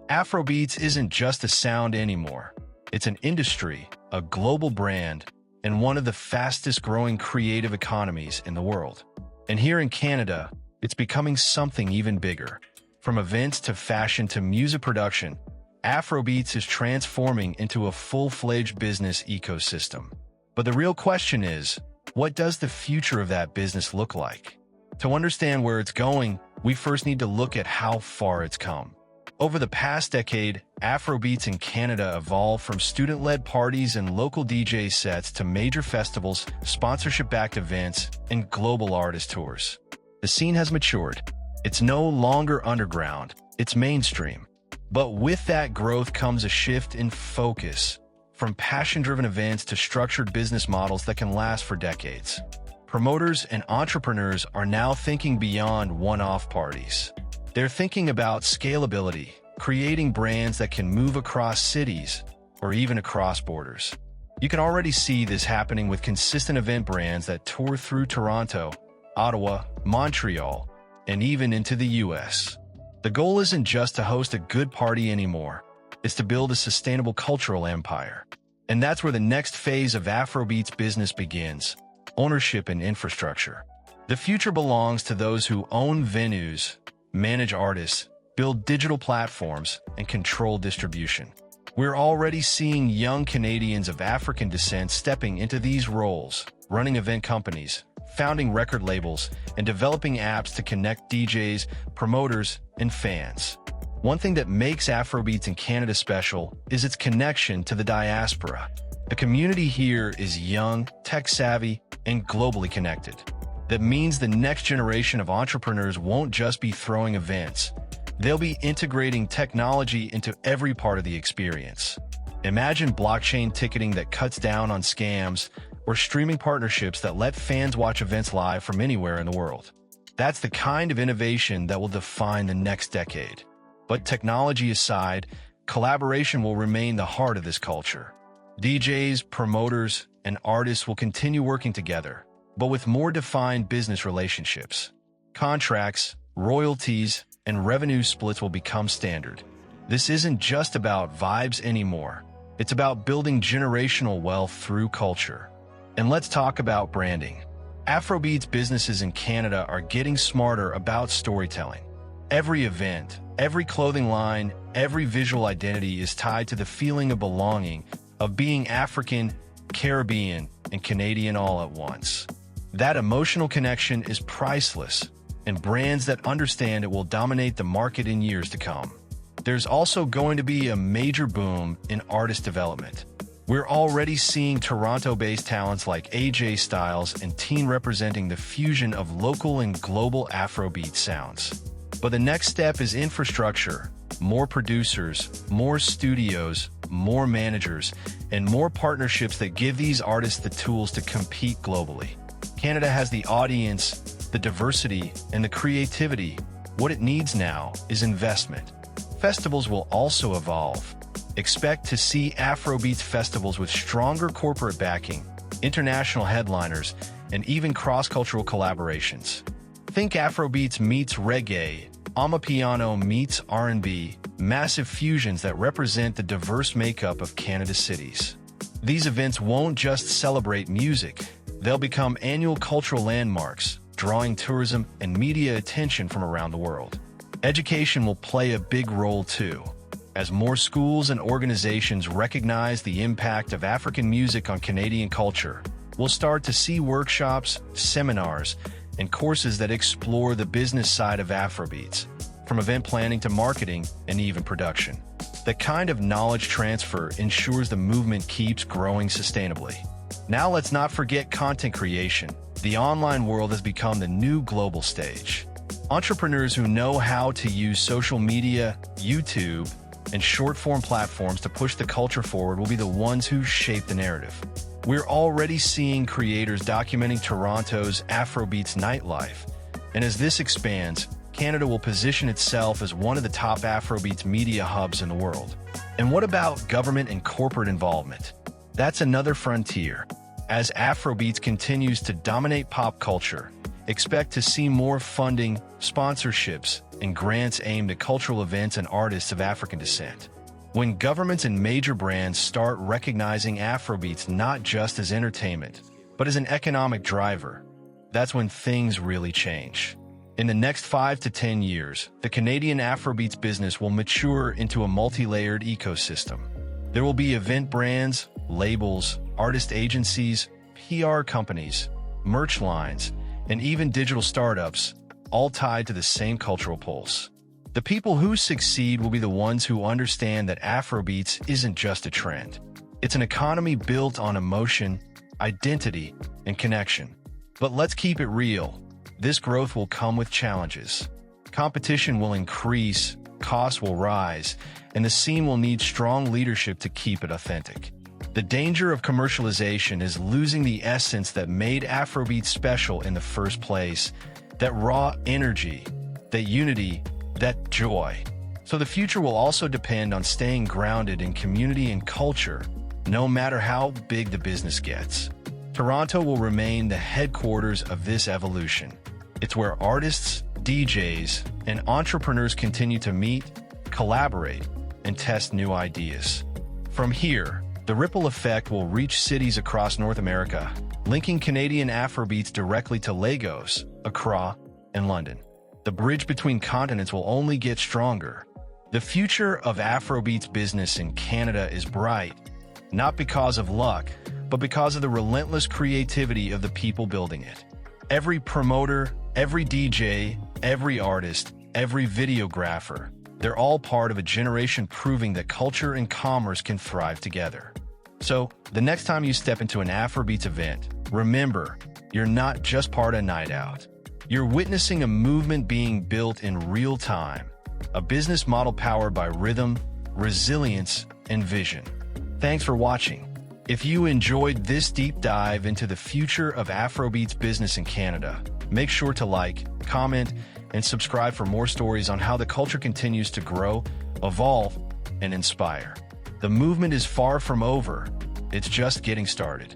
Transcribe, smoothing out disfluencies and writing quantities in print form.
Afrobeats isn't just a sound anymore. It's an industry, a global brand, and one of the fastest-growing creative economies in the world. And here in Canada, it's becoming something even bigger. From events to fashion to music production, Afrobeats is transforming into a full-fledged business ecosystem. But the real question is, what does the future of that business look like? To understand where it's going, we first need to look at how far it's come. Over the past decade, Afrobeats in Canada evolved from student-led parties and local DJ sets to major festivals, sponsorship-backed events, and global artist tours. The scene has matured. It's no longer underground, it's mainstream. But with that growth comes a shift in focus, from passion-driven events to structured business models that can last for decades. Promoters and entrepreneurs are now thinking beyond one-off parties. They're thinking about scalability, creating brands that can move across cities or even across borders. You can already see this happening with consistent event brands that tour through Toronto, Ottawa, Montreal, and even into the US. The goal isn't just to host a good party anymore. It's to build a sustainable cultural empire. And that's where the next phase of Afrobeats business begins: ownership and infrastructure. The future belongs to those who own venues, manage artists, build digital platforms, and control distribution. We're already seeing young Canadians of African descent stepping into these roles, running event companies, founding record labels, and developing apps to connect DJs, promoters, and fans. One thing that makes Afrobeats in Canada special is its connection to the diaspora. The community here is young, tech-savvy, and globally connected. That means the next generation of entrepreneurs won't just be throwing events. They'll be integrating technology into every part of the experience. Imagine blockchain ticketing that cuts down on scams, or streaming partnerships that let fans watch events live from anywhere in the world. That's the kind of innovation that will define the next decade. But technology aside, collaboration will remain the heart of this culture. DJs, promoters, and artists will continue working together, but with more defined business relationships. Contracts, royalties, and revenue splits will become standard. This isn't just about vibes anymore. It's about building generational wealth through culture. And let's talk about branding. Afrobeats businesses in Canada are getting smarter about storytelling. Every event, every clothing line, every visual identity is tied to the feeling of belonging, of being African, Caribbean, and Canadian all at once. That emotional connection is priceless, and brands that understand it will dominate the market in years to come. There's also going to be a major boom in artist development. We're already seeing Toronto-based talents like AJ Styles and Teen representing the fusion of local and global Afrobeat sounds. But the next step is infrastructure: more producers, more studios, more managers, and more partnerships that give these artists the tools to compete globally. Canada has the audience, the diversity, and the creativity. What it needs now is investment. Festivals will also evolve. Expect to see Afrobeats festivals with stronger corporate backing, international headliners, and even cross-cultural collaborations. Think Afrobeats meets reggae, Amapiano meets R&B, massive fusions that represent the diverse makeup of Canada's cities. These events won't just celebrate music, they'll become annual cultural landmarks, drawing tourism and media attention from around the world. Education will play a big role too. As more schools and organizations recognize the impact of African music on Canadian culture, we'll start to see workshops, seminars, and courses that explore the business side of Afrobeats, from event planning to marketing and even production. The kind of knowledge transfer ensures the movement keeps growing sustainably. Now let's not forget content creation. The online world has become the new global stage. Entrepreneurs who know how to use social media, YouTube, and short-form platforms to push the culture forward will be the ones who shape the narrative. We're already seeing creators documenting Toronto's Afrobeats nightlife, and as this expands, Canada will position itself as one of the top Afrobeats media hubs in the world. And what about government and corporate involvement? That's another frontier. As Afrobeats continues to dominate pop culture, expect to see more funding, sponsorships, and grants aimed at cultural events and artists of African descent. When governments and major brands start recognizing Afrobeats not just as entertainment, but as an economic driver, that's when things really change. In the next 5 to 10 years, the Canadian Afrobeats business will mature into a multi-layered ecosystem. There will be event brands, labels, artist agencies, PR companies, merch lines, and even digital startups, all tied to the same cultural pulse. The people who succeed will be the ones who understand that Afrobeats isn't just a trend. It's an economy built on emotion, identity, and connection. But let's keep it real. This growth will come with challenges. Competition will increase, costs will rise, and the scene will need strong leadership to keep it authentic. The danger of commercialization is losing the essence that made Afrobeats special in the first place, that raw energy, that unity, that joy. So the future will also depend on staying grounded in community and culture, no matter how big the business gets. Toronto will remain the headquarters of this evolution. It's where artists, DJs, and entrepreneurs continue to meet, collaborate, and test new ideas. From here, the ripple effect will reach cities across North America, linking Canadian Afrobeats directly to Lagos, Accra, and London. The bridge between continents will only get stronger. The future of Afrobeats business in Canada is bright, not because of luck, but because of the relentless creativity of the people building it. Every promoter, every DJ, every artist, every videographer, they're all part of a generation proving that culture and commerce can thrive together. So, the next time you step into an Afrobeats event, remember, you're not just part of Night Out. You're witnessing a movement being built in real time, a business model powered by rhythm, resilience, and vision. Thanks for watching. If you enjoyed this deep dive into the future of Afrobeats business in Canada, make sure to like, comment, and subscribe for more stories on how the culture continues to grow, evolve, and inspire. The movement is far from over. It's just getting started.